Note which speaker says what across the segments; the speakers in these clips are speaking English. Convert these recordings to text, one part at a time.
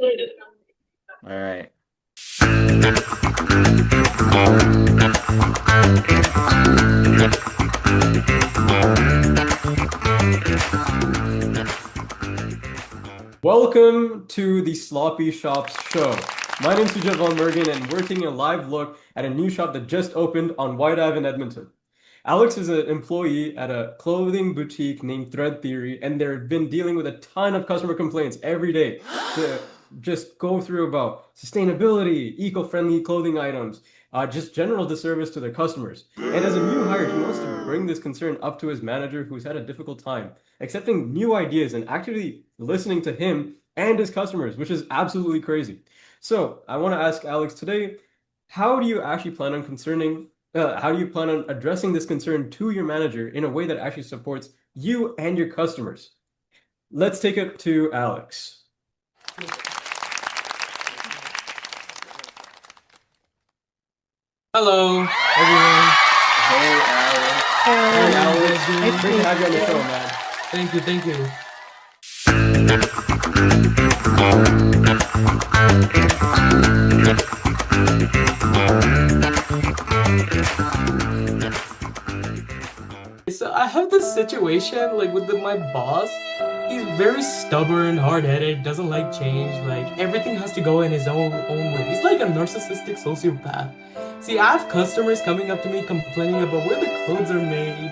Speaker 1: All right. Welcome to the Sloppy Shops show. My name's Sujat Von Mergen, and we're taking a live look at a new shop that just opened on White Ave in Edmonton. Alex is an employee at a clothing boutique named Thread Theory, and they've been dealing with a ton of customer complaints every day to just go through about sustainability, eco-friendly clothing items, just general disservice to their customers. And as a new hire, he wants to bring this concern up to his manager, who's had a difficult time accepting new ideas and actually listening to him and his customers, which is absolutely crazy. So I want to ask Alex today, how do you actually plan on how do you plan on addressing this concern to your manager in a way that actually supports you and your customers? Let's take it to Alex.
Speaker 2: Hello, everyone.
Speaker 1: Hey, Alex. Hey, Alex. Great to have you on the show, man.
Speaker 2: Thank you, thank you. So I have this situation like with my boss. He's very stubborn, hard-headed, doesn't like change. Like everything has to go in his own way. He's like a narcissistic sociopath. See, I have customers coming up to me complaining about where the clothes are made.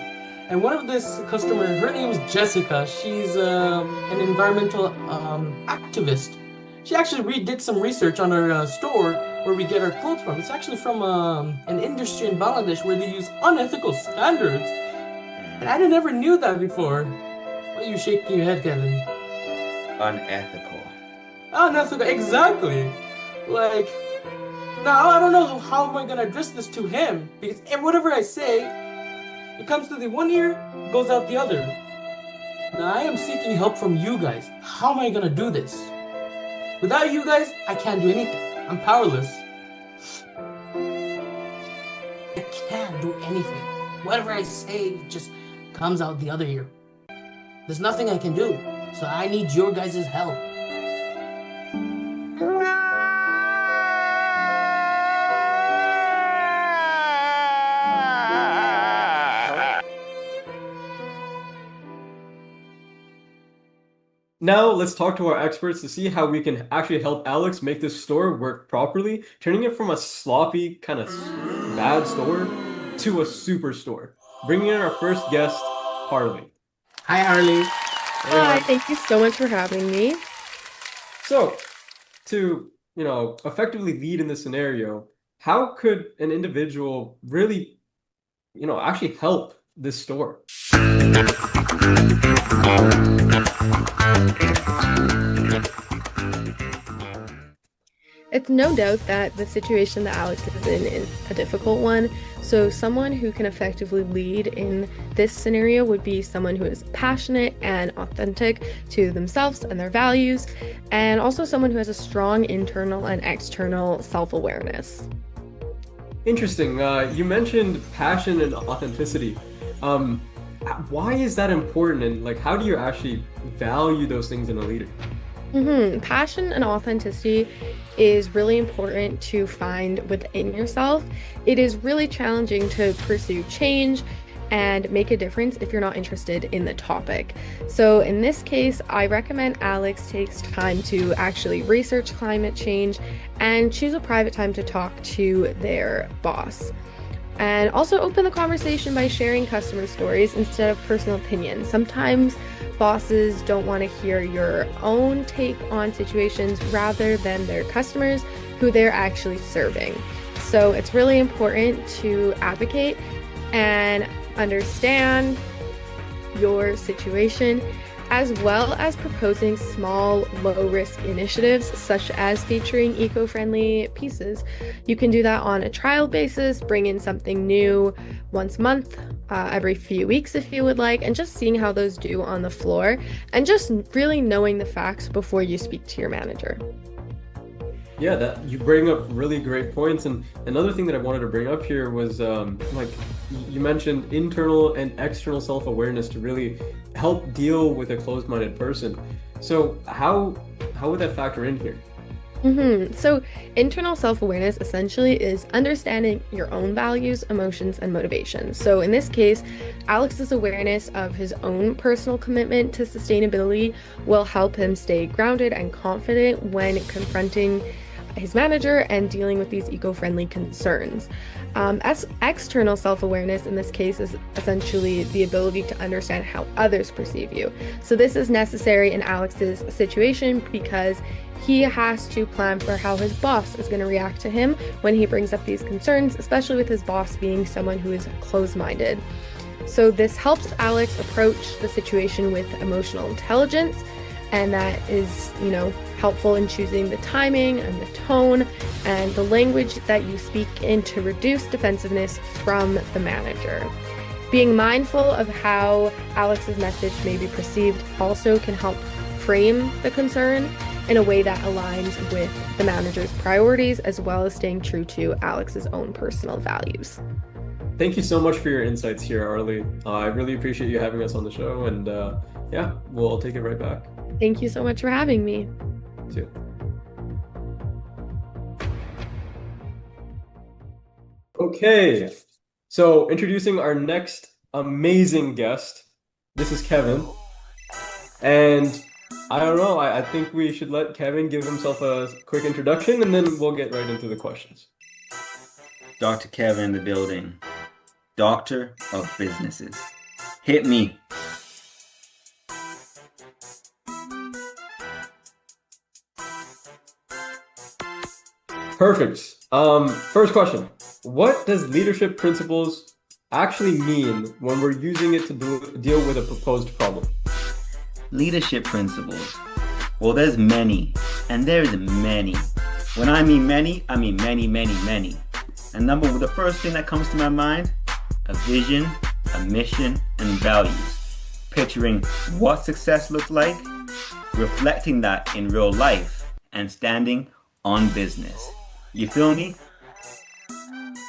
Speaker 2: And one of this customer, her name is Jessica. She's an environmental activist. She actually did some research on our store where we get our clothes from. It's actually from an industry in Bangladesh where they use unethical standards. And I never knew that before. Why are you shaking your head, Kevin?
Speaker 1: Unethical.
Speaker 2: Unethical, exactly. Like, now I don't know how am I gonna address this to him because whatever I say, it comes to the one ear, goes out the other. Now I am seeking help from you guys. How am I gonna do this? Without you guys, I can't do anything. I'm powerless. I can't do anything. Whatever I say just comes out the other ear. There's nothing I can do. So I need your guys' help.
Speaker 1: Now let's talk to our experts to see how we can actually help Alex make this store work properly, turning it from a sloppy, kind of bad store to a super store. Bringing in our first guest, Harley.
Speaker 2: Hi, Harley.
Speaker 3: Hi, thank you so much for having me.
Speaker 1: So, to, effectively lead in this scenario, how could an individual really, actually help this store?
Speaker 3: It's no doubt that the situation that Alex is in is a difficult one. So someone who can effectively lead in this scenario would be someone who is passionate and authentic to themselves and their values, and also someone who has a strong internal and external self-awareness.
Speaker 1: Interesting. You mentioned passion and authenticity. Why is that important, and how do you actually value those things in a leader?
Speaker 3: Passion and authenticity is really important to find within yourself. It is really challenging to pursue change and make a difference if you're not interested in the topic. So in this case, I recommend Alex takes time to actually research climate change and choose a private time to talk to their boss. And also open the conversation by sharing customer stories instead of personal opinions. Sometimes bosses don't want to hear your own take on situations rather than their customers who they're actually serving. So it's really important to advocate and understand your situation, as well as proposing small, low-risk initiatives such as featuring eco-friendly pieces. You can do that on a trial basis, bring in something new once a month, every few weeks if you would like, and just seeing how those do on the floor, and just really knowing the facts before you speak to your manager.
Speaker 1: Yeah, that you bring up really great points. And another thing that I wanted to bring up here was you mentioned internal and external self-awareness to really help deal with a closed-minded person. So how would that factor in here?
Speaker 3: So, internal self-awareness essentially is understanding your own values, emotions, and motivations. So, in this case, Alex's awareness of his own personal commitment to sustainability will help him stay grounded and confident when confronting his manager and dealing with these eco-friendly concerns. As external self-awareness in this case is essentially the ability to understand how others perceive you. So this is necessary in Alex's situation because he has to plan for how his boss is going to react to him when he brings up these concerns, especially with his boss being someone who is closed-minded. So this helps Alex approach the situation with emotional intelligence, and that is, helpful in choosing the timing and the tone and the language that you speak in to reduce defensiveness from the manager. Being mindful of how Alex's message may be perceived also can help frame the concern in a way that aligns with the manager's priorities, as well as staying true to Alex's own personal values.
Speaker 1: Thank you so much for your insights here, Arlie. I really appreciate you having us on the show, and yeah, we'll take it right back.
Speaker 3: Thank you so much for having me.
Speaker 1: Too. Okay, so introducing our next amazing guest. This is Kevin, and I don't know, I think we should let Kevin give himself a quick introduction, and then we'll get right into the questions.
Speaker 4: Dr. Kevin in the building. Doctor of businesses. Hit me.
Speaker 1: Perfect. First question. What does leadership principles actually mean when we're using it to deal with a proposed problem?
Speaker 4: Leadership principles. Well, there's many, and there's many. When I mean many, I mean many, many, many. And the first thing that comes to my mind, a vision, a mission, and values. Picturing what success looks like, reflecting that in real life, and standing on business. You feel me?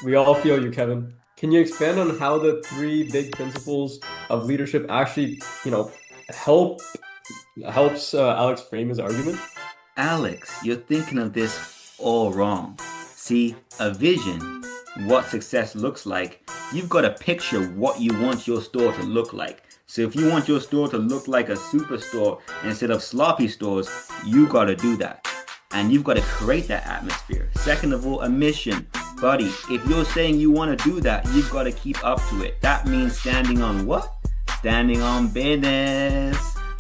Speaker 1: We all feel you, Kevin. Can you expand on how the three big principles of leadership actually, helps Alex frame his argument?
Speaker 4: Alex, you're thinking of this all wrong. See, a vision, what success looks like, you've got to picture what you want your store to look like. So if you want your store to look like a superstore instead of sloppy stores, you got to do that. And you've got to create that atmosphere. Second of all, a mission. Buddy, if you're saying you want to do that, you've got to keep up to it. That means standing on what? Standing on business.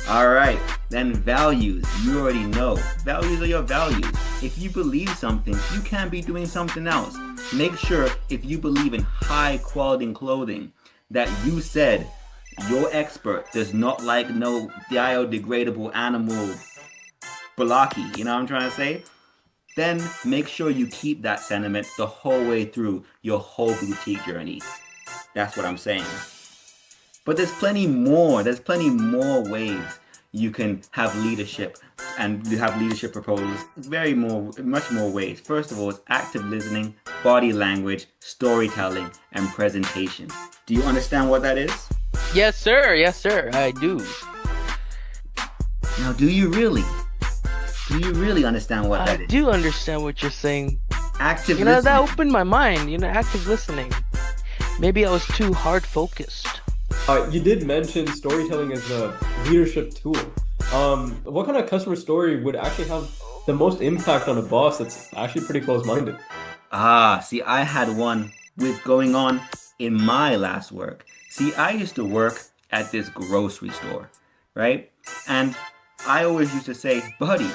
Speaker 4: All right, then values. You already know. Values are your values. If you believe something, you can't be doing something else. Make sure if you believe in high quality clothing that you said your expert does not like no biodegradable animal balaki, you know what I'm trying to say? Then make sure you keep that sentiment the whole way through your whole boutique journey. That's what I'm saying. But there's plenty more ways you can have leadership and have leadership proposals. Much more ways. First of all, it's active listening, body language, storytelling, and presentation. Do you understand what that is?
Speaker 5: Yes, sir. Yes, sir. I do.
Speaker 4: Now, do you really? Do you really understand what that is?
Speaker 5: I do understand what you're saying.
Speaker 4: Active listening.
Speaker 5: That opened my mind. Active listening. Maybe I was too hard focused.
Speaker 1: You did mention storytelling as a leadership tool. What kind of customer story would actually have the most impact on a boss that's actually pretty close-minded?
Speaker 4: See, I had one with going on in my last work. See, I used to work at this grocery store, right? And I always used to say, buddy,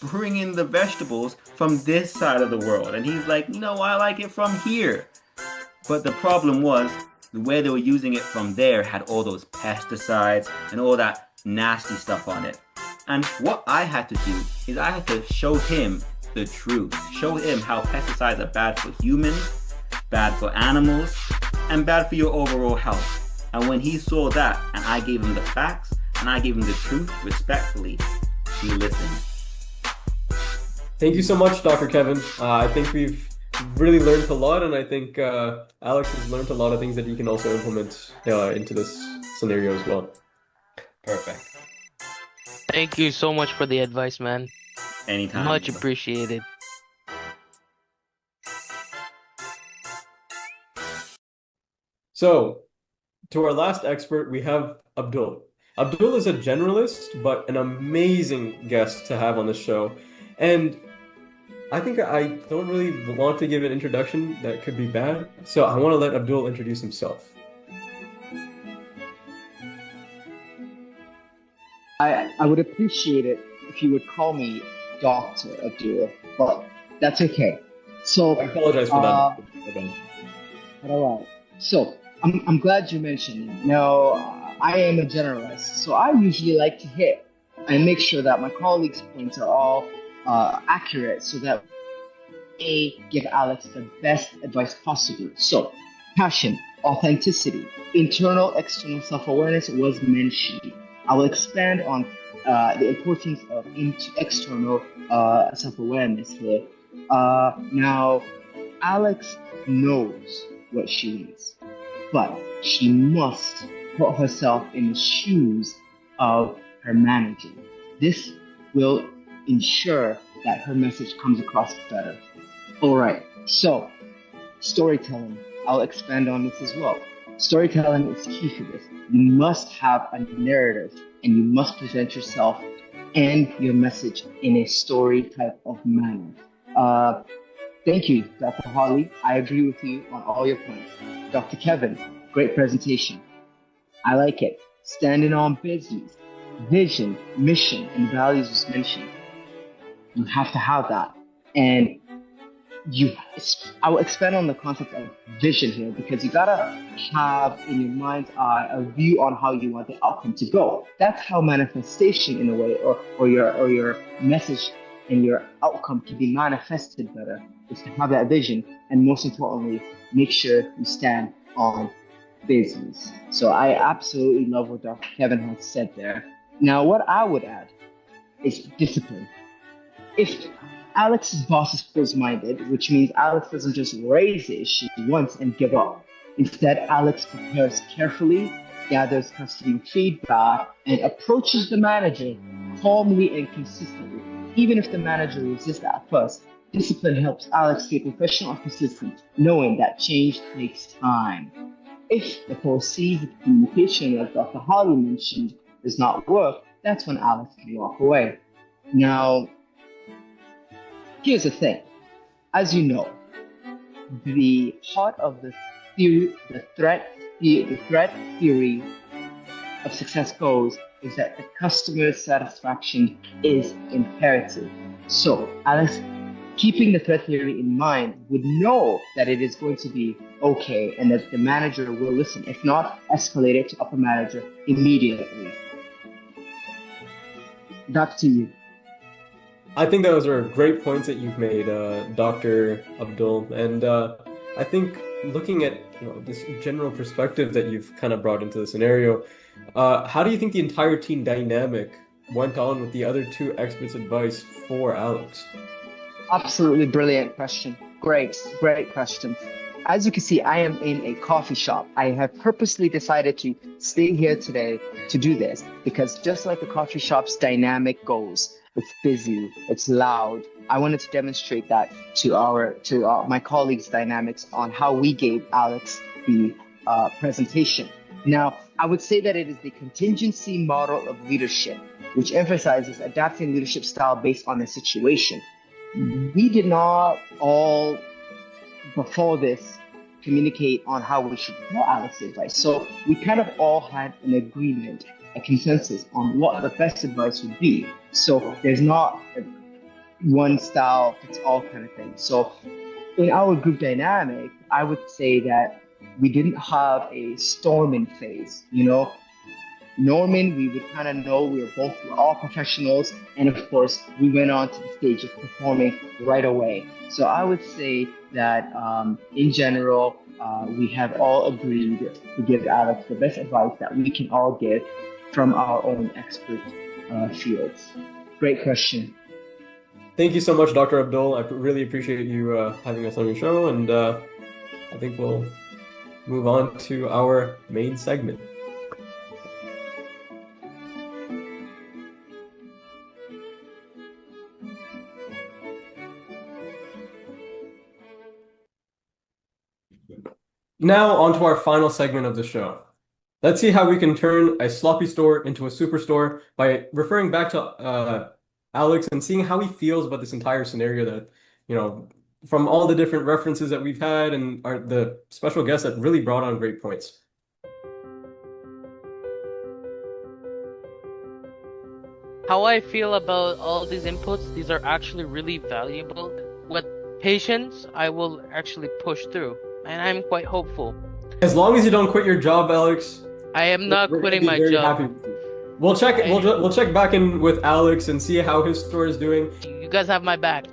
Speaker 4: bring in the vegetables from this side of the world. And he's like, I like it from here. But the problem was, the way they were using it from there had all those pesticides and all that nasty stuff on it. And what I had to do is I had to show him the truth. Show him how pesticides are bad for humans, bad for animals, and bad for your overall health. And when he saw that, and I gave him the facts, and I gave him the truth respectfully, he listened.
Speaker 1: Thank you so much, Dr. Kevin. I think we've really learned a lot, and I think Alex has learned a lot of things that he can also implement into this scenario as well.
Speaker 4: Perfect.
Speaker 5: Thank you so much for the advice, man.
Speaker 4: Anytime.
Speaker 5: Much appreciated.
Speaker 1: So, to our last expert, we have Abdul. Abdul is a generalist, but an amazing guest to have on the show. And I think I don't really want to give an introduction that could be bad, so I want to let Abdul introduce himself.
Speaker 6: I would appreciate it if you would call me Dr. Abdul, but that's okay. So,
Speaker 1: I apologize for
Speaker 6: uh,
Speaker 1: that. Okay.
Speaker 6: all right. So, I'm glad you mentioned it. Now, I am a generalist, so I usually like to hit and make sure that my colleagues' points are all accurate so that give Alex the best advice possible. So, passion, authenticity, internal, external self awareness was mentioned. I will expand on the importance of external self awareness here. Now, Alex knows what she needs, but she must put herself in the shoes of her manager. This will ensure that her message comes across better. All right, so storytelling. I'll expand on this as well. Storytelling is key for this. You must have a narrative and you must present yourself and your message in a story type of manner. Uh, Thank you, Dr. Holly. I agree with you on all your points. Dr. Kevin, great presentation. I like it. Standing on business, vision, mission, and values was mentioned. You have to have that. And you I will expand on the concept of vision here because you gotta have in your mind's eye a view on how you want the outcome to go. That's how manifestation in a way or your message and your outcome can be manifested better is to have that vision and most importantly make sure you stand on business. So I absolutely love what Dr. Kevin has said there. Now what I would add is discipline. If Alex's boss is closed-minded, which means Alex doesn't just raise the issue once and give up. Instead, Alex prepares carefully, gathers customer feedback, and approaches the manager calmly and consistently. Even if the manager resists at first, discipline helps Alex stay professional and consistent, knowing that change takes time. If the perceived communication, like Dr. Holly mentioned, does not work, that's when Alex can walk away. Now, here's the thing. As you know, the heart of the theory, the threat theory of success goes is that the customer satisfaction is imperative. So, Alex, keeping the threat theory in mind, would know that it is going to be okay and that the manager will listen. If not, escalate it to upper manager immediately. Back to you.
Speaker 1: I think those are great points that you've made, Dr. Abdul. And I think looking at this general perspective that you've kind of brought into the scenario, how do you think the entire team dynamic went on with the other two experts' advice for Alex?
Speaker 6: Absolutely brilliant question. Great question. As you can see, I am in a coffee shop. I have purposely decided to stay here today to do this because just like the coffee shop's dynamic goes, it's busy, it's loud. I wanted to demonstrate that to my colleagues' dynamics on how we gave Alex the presentation. Now, I would say that it is the contingency model of leadership, which emphasizes adapting leadership style based on the situation. We did not all, before this, communicate on how we should tell Alex's advice. So we kind of all had an agreement, a consensus on what the best advice would be. So there's not one style fits all kind of thing. So in our group dynamic, I would say that we didn't have a storming phase, Norman, we would kind of know we're all professionals, and of course, we went on to the stage of performing right away. So I would say that in general, we have all agreed to give Alex the best advice that we can all give from our own expert fields. Great question.
Speaker 1: Thank you so much, Dr. Abdul. I really appreciate you having us on your show, and I think we'll move on to our main segment. Now, on to our final segment of the show. Let's see how we can turn a sloppy store into a superstore by referring back to Alex and seeing how he feels about this entire scenario that, from all the different references that we've had and the special guests that really brought on great points.
Speaker 5: How I feel about all these inputs, these are actually really valuable. With patience, I will actually push through, and I'm quite hopeful.
Speaker 1: As long as you don't quit your job, Alex,
Speaker 5: I am not
Speaker 1: we're gonna
Speaker 5: quitting
Speaker 1: be
Speaker 5: my
Speaker 1: very
Speaker 5: job.
Speaker 1: happy with you. We'll check. We'll check back in with Alex and see how his store is doing.
Speaker 5: You guys have my back.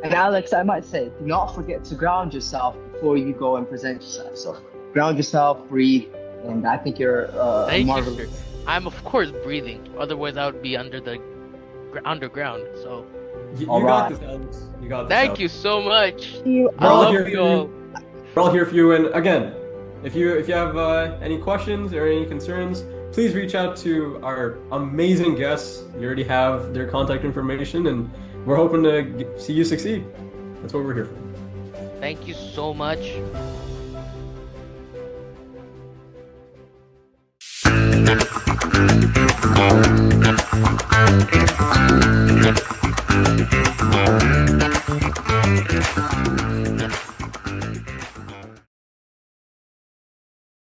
Speaker 6: And Alex, I might say, do not forget to ground yourself before you go and present yourself. So ground yourself, breathe, and I think you're
Speaker 5: Thank you,
Speaker 6: marvelous.
Speaker 5: sir. I'm of course breathing. Otherwise, I would be underground. So
Speaker 1: You
Speaker 6: All
Speaker 1: got
Speaker 6: right.
Speaker 1: this, Alex. You got this.
Speaker 5: thank
Speaker 1: Alex.
Speaker 5: you so much.
Speaker 3: You
Speaker 5: I
Speaker 1: We're all
Speaker 5: love
Speaker 1: here
Speaker 5: you
Speaker 1: for
Speaker 5: all.
Speaker 1: We're all here for you. And again, if you have any questions or any concerns, please reach out to our amazing guests. You already have their contact information, and we're hoping to see you succeed. That's what we're here for.
Speaker 5: Thank you so much.